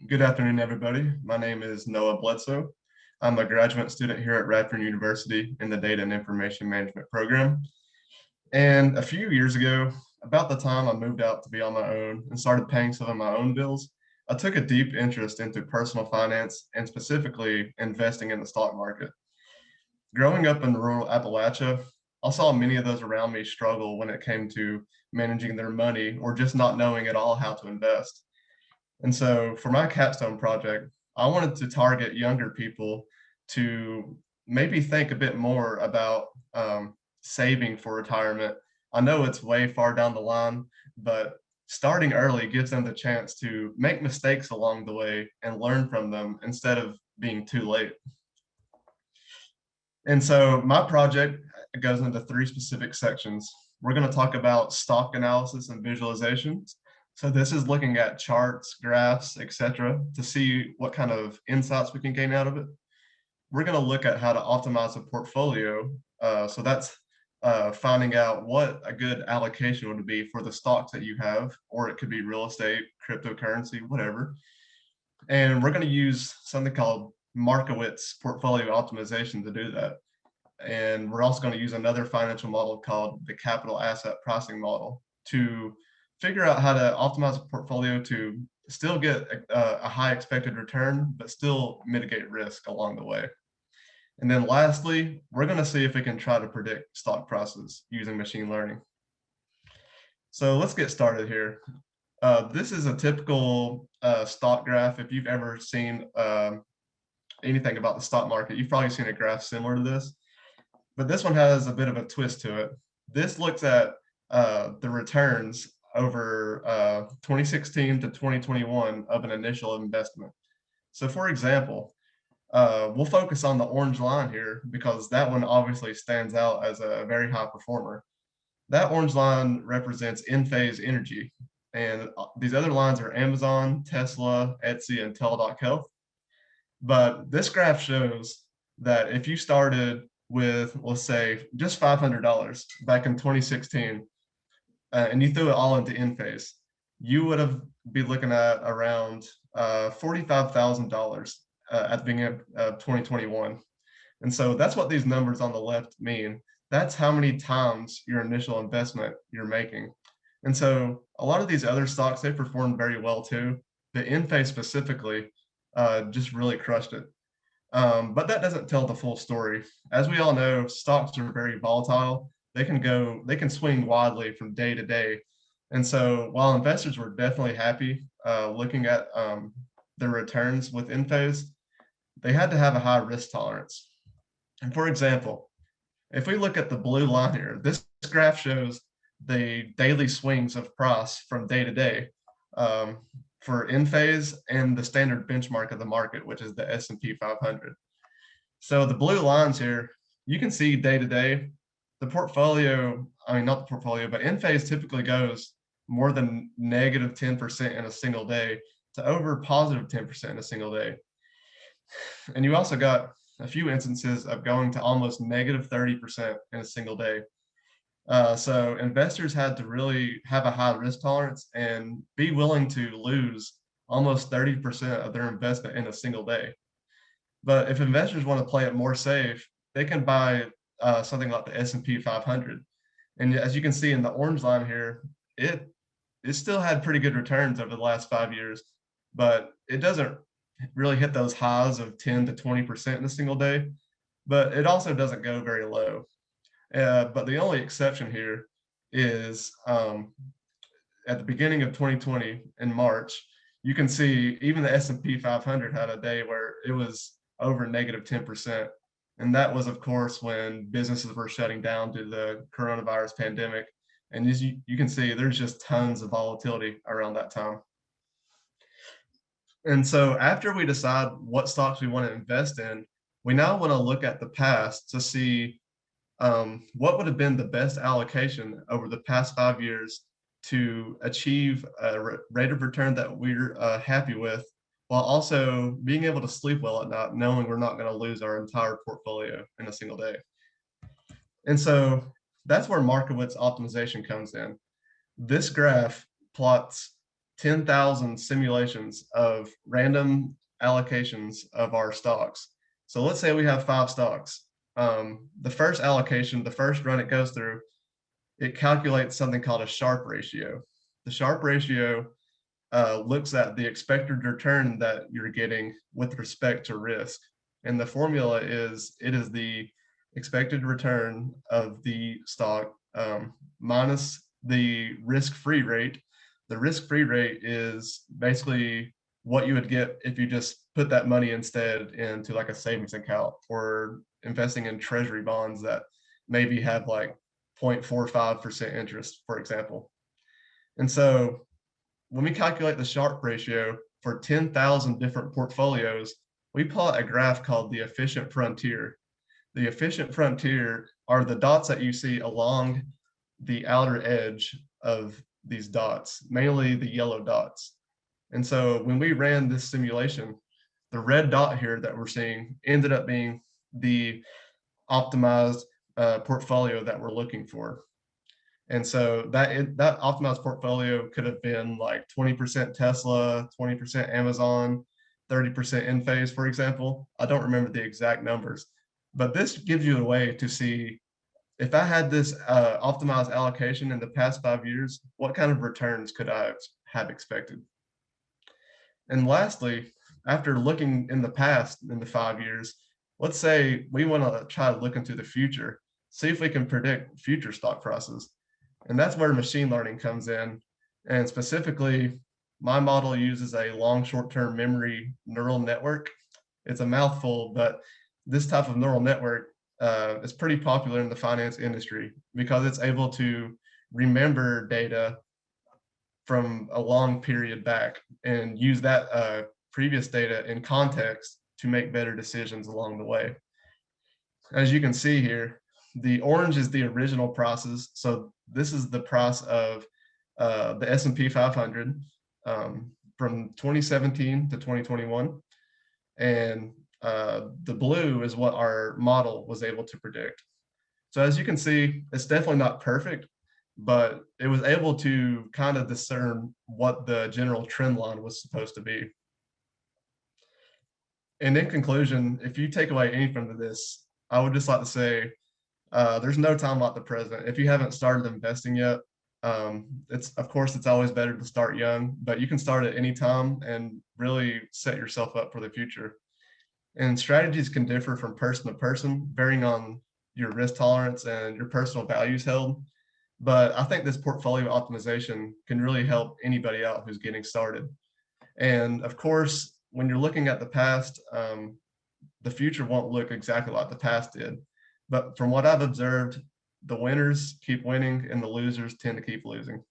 Good afternoon, everybody. My name is NoahBledsoe. I'm a graduate student here at Radford University in the Data and Information Management program. And a few years ago, about the time I moved out to be on my own and started paying some of my own bills, I took a deep interest into personal finance and specifically investing in the stock market. Growing up in rural Appalachia, I saw many of those around me struggle when it came to managing their money or just not knowing at all how to invest. And so for my capstone project, I wanted to target younger people to maybe think a bit more about saving for retirement. I know it's way far down the line, but starting early gives them the chance to make mistakes along the way and learn from them instead of being too late. And so my project goes into three specific sections. We're going to talk about stock analysis and visualizations. So this is looking at charts, graphs, etc., to see what kind of insights we can gain out of it. We're going to look at how to optimize a portfolio. So that's finding out what a good allocation would be for the stocks that you have, or it could be real estate, cryptocurrency, whatever. And we're going to use something called Markowitz Portfolio Optimization to do that. And we're also going to use another financial model called the capital asset pricing model to figure out how to optimize a portfolio to still get a high expected return, but still mitigate risk along the way. And then lastly, we're going to see if we can try to predict stock prices using machine learning. So let's get started here. This is a typical stock graph. If you've ever seen anything about the stock market, you've probably seen a graph similar to this, but this one has a bit of a twist to it. This looks at the returns over 2016 to 2021 of an initial investment. So for example, we'll focus on the orange line here because that one obviously stands out as a very high performer. That orange line represents Enphase Energy, and these other lines are Amazon, Tesla, Etsy, and Teladoc Health. But this graph shows that if you started with, let's say, just $500 back in 2016, and you threw it all into Enphase, you would have be looking at around $45,000 at the beginning of 2021. And so that's what these numbers on the left mean. That's how many times your initial investment you're making. And so a lot of these other stocks, they performed very well too. The Enphase specifically just really crushed it. But that doesn't tell the full story. As we all know, stocks are very volatile. They can swing wildly from day to day. And so while investors were definitely happy looking at the returns with Enphase, they had to have a high risk tolerance. And for example, if we look at the blue line here, this graph shows the daily swings of price from day to day for Enphase and the standard benchmark of the market, which is the S&P 500. So the blue lines here, you can see day to day, the portfolio, not the portfolio, but Enphase typically goes more than negative 10% in a single day to over positive 10% in a single day. And you also got a few instances of going to almost negative 30% in a single day. So investors had to really have a high risk tolerance and be willing to lose almost 30% of their investment in a single day. But if investors want to play it more safe, they can buy something like the S&P 500. And as you can see in the orange line here, it still had pretty good returns over the last 5 years, but it doesn't really hit those highs of 10 to 20% in a single day, but it also doesn't go very low. But the only exception here is at the beginning of 2020 in March, you can see even the S&P 500 had a day where it was over negative 10%. And that was, of course, when businesses were shutting down due to the coronavirus pandemic. And as you can see, there's just tons of volatility around that time. And so after we decide what stocks we want to invest in, we now want to look at the past to see what would have been the best allocation over the past 5 years to achieve a rate of return that we're happy with, while also being able to sleep well at night, knowing we're not going to lose our entire portfolio in a single day. And so that's where Markowitz optimization comes in. This graph plots 10,000 simulations of random allocations of our stocks. So let's say we have 5 stocks. The first allocation, the first run it goes through, it calculates something called a Sharpe ratio. The Sharpe ratio looks at the expected return that you're getting with respect to risk. And the formula is, it is the expected return of the stock minus the risk-free rate. The risk-free rate is basically what you would get if you just put that money instead into like a savings account or investing in treasury bonds that maybe have like 0.45% interest, for example. And so when we calculate the Sharpe ratio for 10,000 different portfolios, we plot a graph called the efficient frontier. The efficient frontier are the dots that you see along the outer edge of these dots, mainly the yellow dots. And so when we ran this simulation, the red dot here that we're seeing ended up being the optimized portfolio that we're looking for. And so that optimized portfolio could have been like 20% Tesla, 20% Amazon, 30% Enphase, for example. I don't remember the exact numbers, but this gives you a way to see if I had this optimized allocation in the past 5 years, what kind of returns could I have expected? And lastly, after looking in the past in the 5 years, let's say we want to try to look into the future, see if we can predict future stock prices. And that's where machine learning comes in. And specifically, my model uses a long short-term memory neural network. It's a mouthful, but this type of neural network is pretty popular in the finance industry because it's able to remember data from a long period back and use that previous data in context to make better decisions along the way. As you can see here, the orange is the original prices. So this is the price of the S&P 500 from 2017 to 2021. And the blue is what our model was able to predict. So as you can see, it's definitely not perfect, but it was able to kind of discern what the general trend line was supposed to be. And in conclusion, if you take away anything from this, I would just like to say, there's no time like the present. If you haven't started investing yet, of course, it's always better to start young, but you can start at any time and really set yourself up for the future. And strategies can differ from person to person, varying on your risk tolerance and your personal values held. But I think this portfolio optimization can really help anybody out who's getting started. And of course, when you're looking at the past, the future won't look exactly like the past did. But from what I've observed, the winners keep winning and the losers tend to keep losing.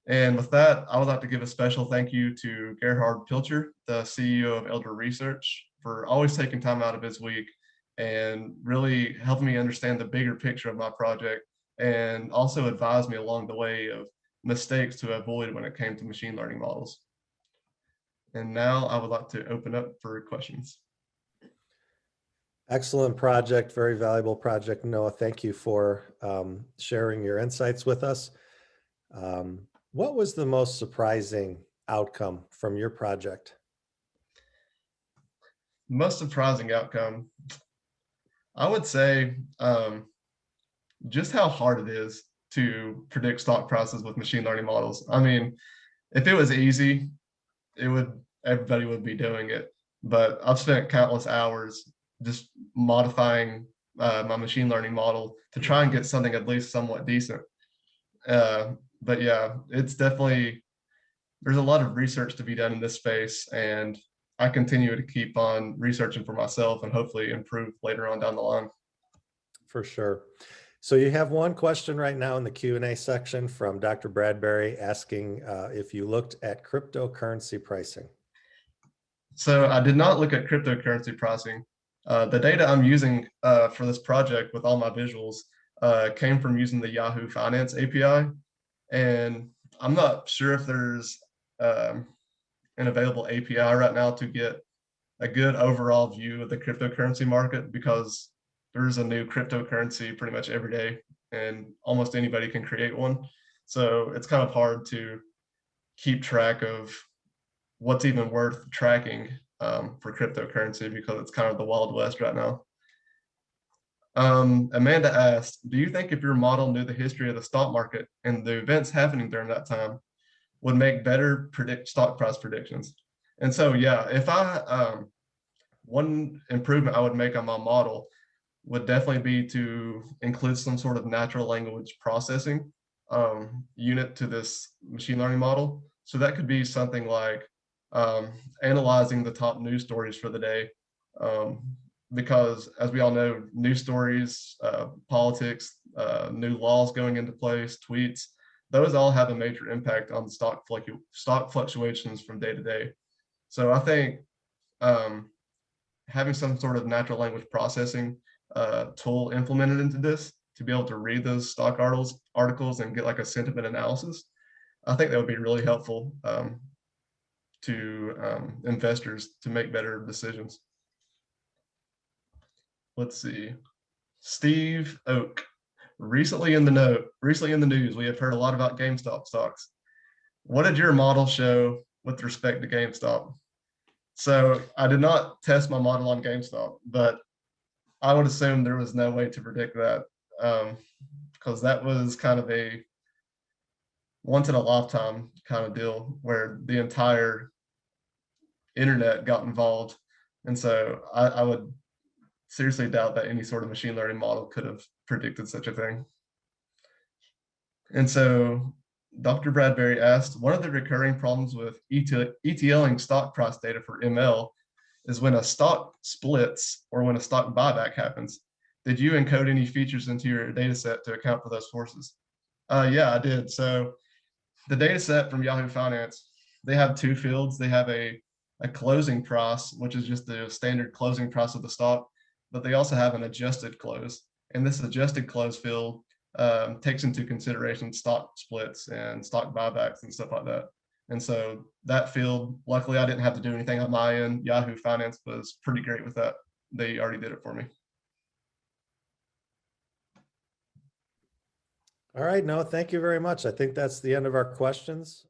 And with that, I would like to give a special thank you to Gerhard Pilcher, the CEO of Elder Research, for always taking time out of his week and really helping me understand the bigger picture of my project and also advise me along the way of mistakes to avoid when it came to machine learning models. And now I would like to open up for questions. Excellent project, very valuable project, Noah. Thank you for sharing your insights with us. What was the most surprising outcome from your project? Most surprising outcome, I would say just how hard it is to predict stock prices with machine learning models. I mean, if it was easy, everybody would be doing it. But I've spent countless hours just modifying my machine learning model to try and get something at least somewhat decent. But yeah, it's definitely, there's a lot of research to be done in this space, and I continue to keep on researching for myself and hopefully improve later on down the line. For sure. So you have one question right now in the Q&A section from Dr. Bradbury asking if you looked at cryptocurrency pricing. So I did not look at cryptocurrency pricing. The data I'm using for this project with all my visuals came from using the Yahoo Finance API. And I'm not sure if there's an available API right now to get a good overall view of the cryptocurrency market, because there's a new cryptocurrency pretty much every day and almost anybody can create one. So it's kind of hard to keep track of what's even worth tracking for cryptocurrency, because it's kind of the Wild West right now. Amanda asked, do you think if your model knew the history of the stock market and the events happening during that time would make better stock price predictions? And so, yeah, if one improvement I would make on my model would definitely be to include some sort of natural language processing unit to this machine learning model. So that could be something like analyzing the top news stories for the day. Because as we all know, news stories, politics, new laws going into place, tweets, those all have a major impact on stock fluctuations from day to day. So I think having some sort of natural language processing tool implemented into this to be able to read those stock articles and get like a sentiment analysis, I think that would be really helpful to investors to make better decisions. Let's see. Steve Oak. Recently in the news, we have heard a lot about GameStop stocks. What did your model show with respect to GameStop? So I did not test my model on GameStop, but I would assume there was no way to predict that, because that was kind of a once in a lifetime kind of deal where the entire internet got involved. And so I would seriously doubt that any sort of machine learning model could have predicted such a thing. And so Dr. Bradbury asked, one of the recurring problems with ETLing stock price data for ML is when a stock splits or when a stock buyback happens. Did you encode any features into your data set to account for those forces? Yeah, I did. So the data set from Yahoo Finance, they have two fields. They have a closing price, which is just the standard closing price of the stock, but they also have an adjusted close. And this adjusted close field takes into consideration stock splits and stock buybacks and stuff like that. And so that field, luckily I didn't have to do anything on my end. Yahoo Finance was pretty great with that. They already did it for me. All right, Noah, thank you very much. I think that's the end of our questions.